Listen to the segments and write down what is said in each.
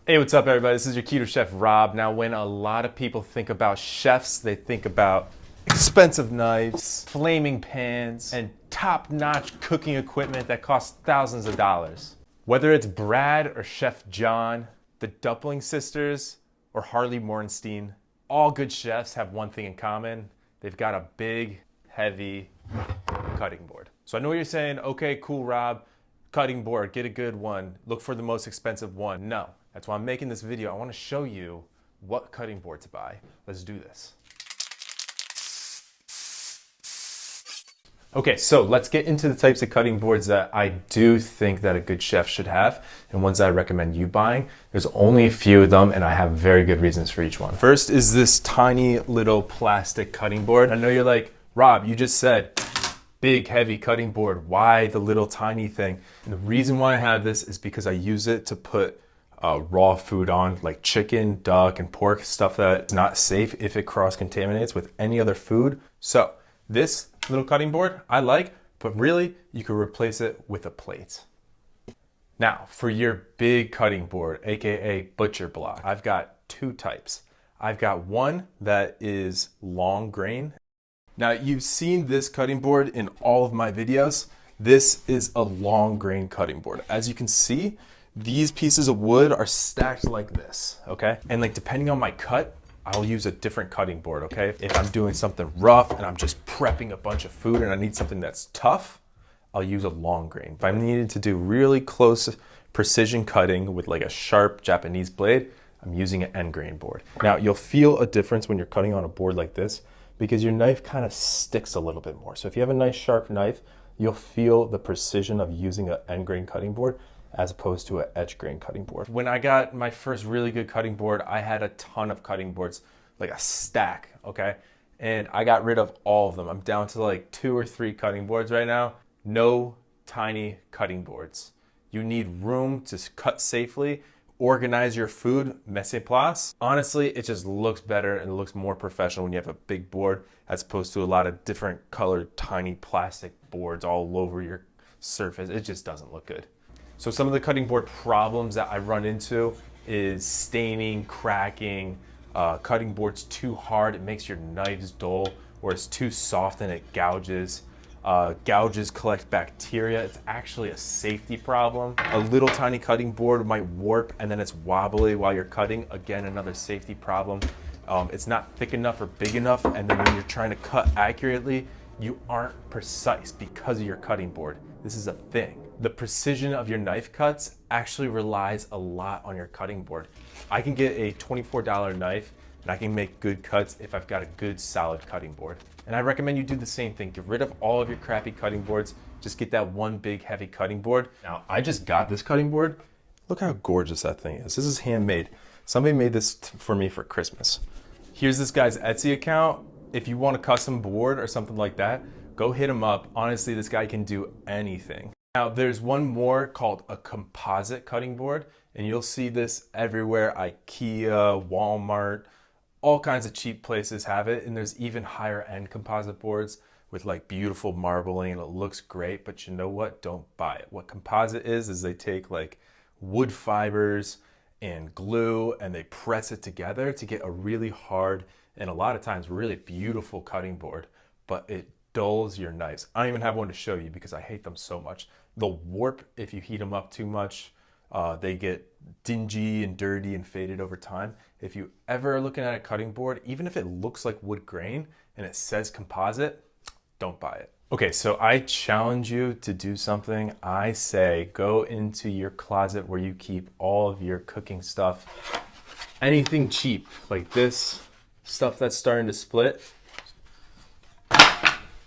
Hey, what's up everybody? This is your Keto Chef Rob. Now, when a lot of people think about chefs, they think about expensive knives, flaming pans, and top-notch cooking equipment that costs thousands of dollars. Whether it's Brad or Chef John, the Dumpling Sisters, or Harley Morenstein, all good chefs have one thing in common. They've got a big, heavy cutting board. So I know what you're saying, okay, cool, Rob, cutting board, get a good one, look for the most expensive one. No. That's why I'm making this video. I want to show you what cutting board to buy. Let's do this. Okay, so let's get into the types of cutting boards that I do think that a good chef should have and ones that I recommend you buying. There's only a few of them and I have very good reasons for each one. First is this tiny little plastic cutting board. I know you're like, Rob, you just said big, heavy cutting board. Why the little tiny thing? And the reason why I have this is because I use it to put raw food on, like chicken, duck, and pork, stuff that's not safe if it cross-contaminates with any other food. So this little cutting board I like, but really you could replace it with a plate. Now for your big cutting board, aka butcher block, I've got two types. I've got one that is long grain. Now you've seen this cutting board in all of my videos. This is a long grain cutting board. As you can see, these pieces of wood are stacked like this, okay? And like depending on my cut, I'll use a different cutting board, okay? If I'm doing something rough and I'm just prepping a bunch of food and I need something that's tough, I'll use a long grain. If I'm needing to do really close precision cutting with like a sharp Japanese blade, I'm using an end grain board. Now you'll feel a difference when you're cutting on a board like this because your knife kind of sticks a little bit more. So if you have a nice sharp knife, you'll feel the precision of using an end grain cutting board as opposed to an edge grain cutting board. When I got my first really good cutting board, I had a ton of cutting boards, like a stack, okay? And I got rid of all of them. I'm down to like 2 or 3 cutting boards right now. No tiny cutting boards. You need room to cut safely, organize your food, mise en place. Honestly, it just looks better and it looks more professional when you have a big board as opposed to a lot of different colored tiny plastic boards all over your surface. It just doesn't look good. So some of the cutting board problems that I run into is staining, cracking, cutting boards too hard, it makes your knives dull, or it's too soft and it gouges. Gouges collect bacteria. It's actually a safety problem. A little tiny cutting board might warp and then it's wobbly while you're cutting. Again, another safety problem. It's not thick enough or big enough, and then when you're trying to cut accurately, you aren't precise because of your cutting board. This is a thing. The precision of your knife cuts actually relies a lot on your cutting board. I can get a $24 knife and I can make good cuts if I've got a good solid cutting board. And I recommend you do the same thing. Get rid of all of your crappy cutting boards. Just get that one big heavy cutting board. Now, I just got this cutting board. Look how gorgeous that thing is. This is handmade. Somebody made this for me for Christmas. Here's this guy's Etsy account. If you want a custom board or something like that, go hit him up. Honestly, this guy can do anything. Now there's one more called a composite cutting board, and you'll see this everywhere. IKEA, Walmart, all kinds of cheap places have it, and there's even higher end composite boards with like beautiful marbling and it looks great, but you know what? Don't buy it. What composite is they take like wood fibers and glue and they press it together to get a really hard and a lot of times really beautiful cutting board, but it dulls your knives. I don't even have one to show you because I hate them so much. They'll warp if you heat them up too much. They get dingy and dirty and faded over time. If you ever are looking at a cutting board, even if it looks like wood grain and it says composite, don't buy it. Okay, so I challenge you to do something. I say go into your closet where you keep all of your cooking stuff. Anything cheap like this, stuff that's starting to split,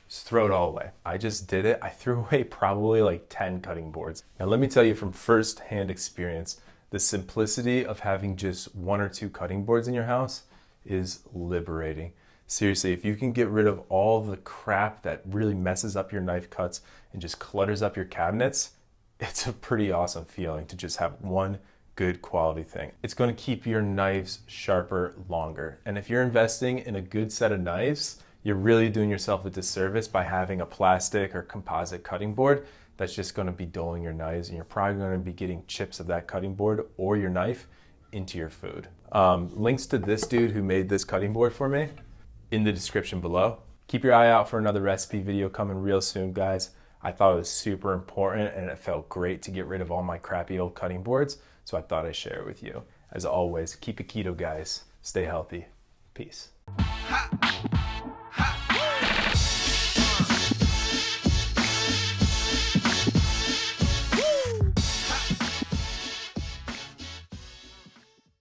just throw it all away. I just did it. I threw away probably like 10 cutting boards. Now let me tell you from first-hand experience, the simplicity of having just 1 or 2 cutting boards in your house is liberating. Seriously, if you can get rid of all the crap that really messes up your knife cuts and just clutters up your cabinets, it's a pretty awesome feeling to just have one good quality thing. It's going to keep your knives sharper longer. And if you're investing in a good set of knives, you're really doing yourself a disservice by having a plastic or composite cutting board that's just going to be dulling your knives, and you're probably going to be getting chips of that cutting board or your knife into your food. Links to this dude who made this cutting board for me in the description below. Keep your eye out for another recipe video coming real soon, guys. I thought it was super important and it felt great to get rid of all my crappy old cutting boards, so I thought I'd share it with you. As always, keep it keto, guys. Stay healthy. Peace.